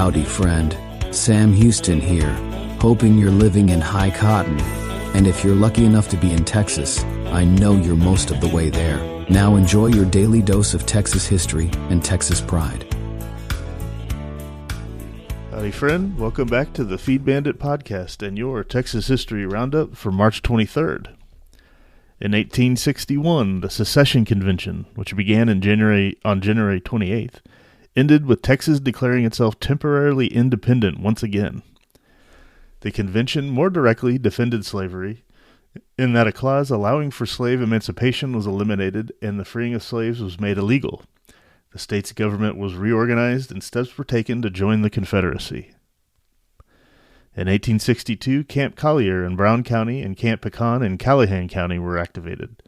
Howdy, friend. Sam Houston here, hoping you're living in high cotton. And if you're lucky enough to be in Texas, I know you're most of the way there. Now enjoy your daily dose of Texas history and Texas pride. Howdy, friend. Welcome back to the Feed Bandit podcast and your Texas History Roundup for March 23rd. In 1861, the Secession Convention, which began on January 28th, ended with Texas declaring itself temporarily independent once again. The convention more directly defended slavery, in that a clause allowing for slave emancipation was eliminated and the freeing of slaves was made illegal. The state's government was reorganized and steps were taken to join the Confederacy. In 1862, Camp Collier in Brown County and Camp Pecan in Callahan County were activated.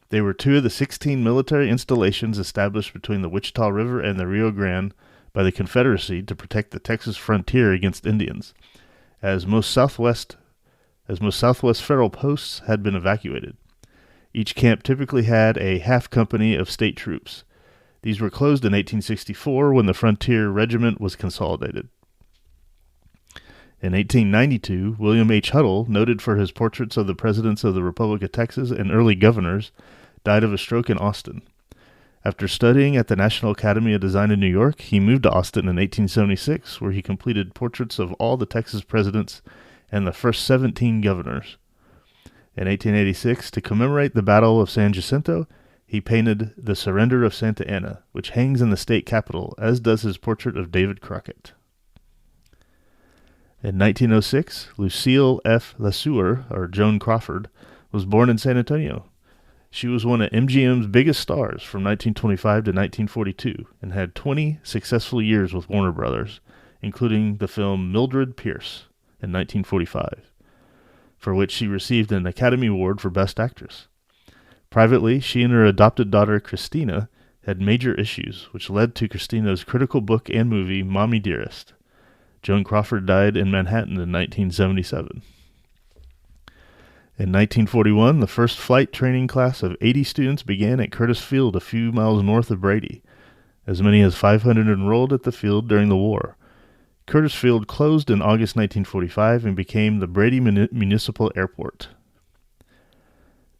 They were two of the 16 military installations established between the Wichita River and the Rio Grande by the Confederacy to protect the Texas frontier against Indians, as most Southwest federal posts had been evacuated. Each camp typically had a half company of state troops. These were closed in 1864 when the Frontier Regiment was consolidated. In 1892, William H. Huddle, noted for his portraits of the presidents of the Republic of Texas and early governors, died of a stroke in Austin. After studying at the National Academy of Design in New York, he moved to Austin in 1876, where he completed portraits of all the Texas presidents and the first 17 governors. In 1886, to commemorate the Battle of San Jacinto, he painted the Surrender of Santa Anna, which hangs in the state capitol, as does his portrait of David Crockett. In 1906, Lucille F. LeSueur, or Joan Crawford, was born in San Antonio. She was one of MGM's biggest stars from 1925 to 1942 and had 20 successful years with Warner Brothers, including the film Mildred Pierce in 1945, for which she received an Academy Award for Best Actress. Privately, she and her adopted daughter, Christina, had major issues, which led to Christina's critical book and movie, Mommy Dearest. Joan Crawford died in Manhattan in 1977. In 1941, the first flight training class of 80 students began at Curtis Field a few miles north of Brady. As many as 500 enrolled at the field during the war. Curtis Field closed in August 1945 and became the Brady Municipal Airport.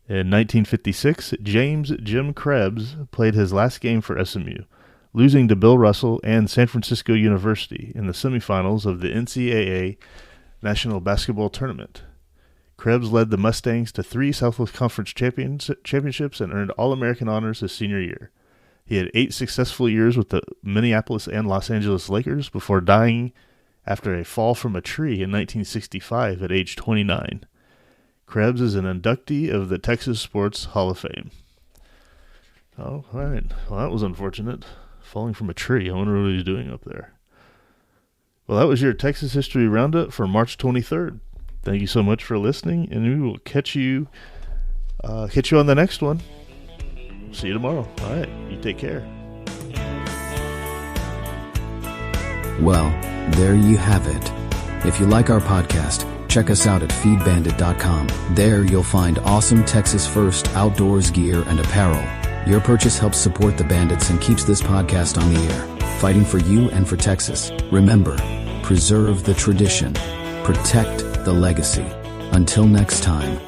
In 1956, James Jim Krebs played his last game for SMU, losing to Bill Russell and San Francisco University in the semifinals of the NCAA National Basketball Tournament. Krebs led the Mustangs to 3 Southwest Conference championships and earned All-American honors his senior year. He had 8 successful years with the Minneapolis and Los Angeles Lakers before dying after a fall from a tree in 1965 at age 29. Krebs is an inductee of the Texas Sports Hall of Fame. Oh, all right. Well, that was unfortunate. Falling from a tree. I wonder what he's doing up there. Well, that was your Texas History Roundup for March 23rd. Thank you so much for listening, and we will catch you on the next one. See you tomorrow. All right. You take care. Well, there you have it. If you like our podcast, check us out at feedbandit.com. There you'll find awesome Texas First outdoors gear and apparel. Your purchase helps support the Bandits and keeps this podcast on the air, fighting for you and for Texas. Remember, preserve the tradition, protect the legacy. Until next time.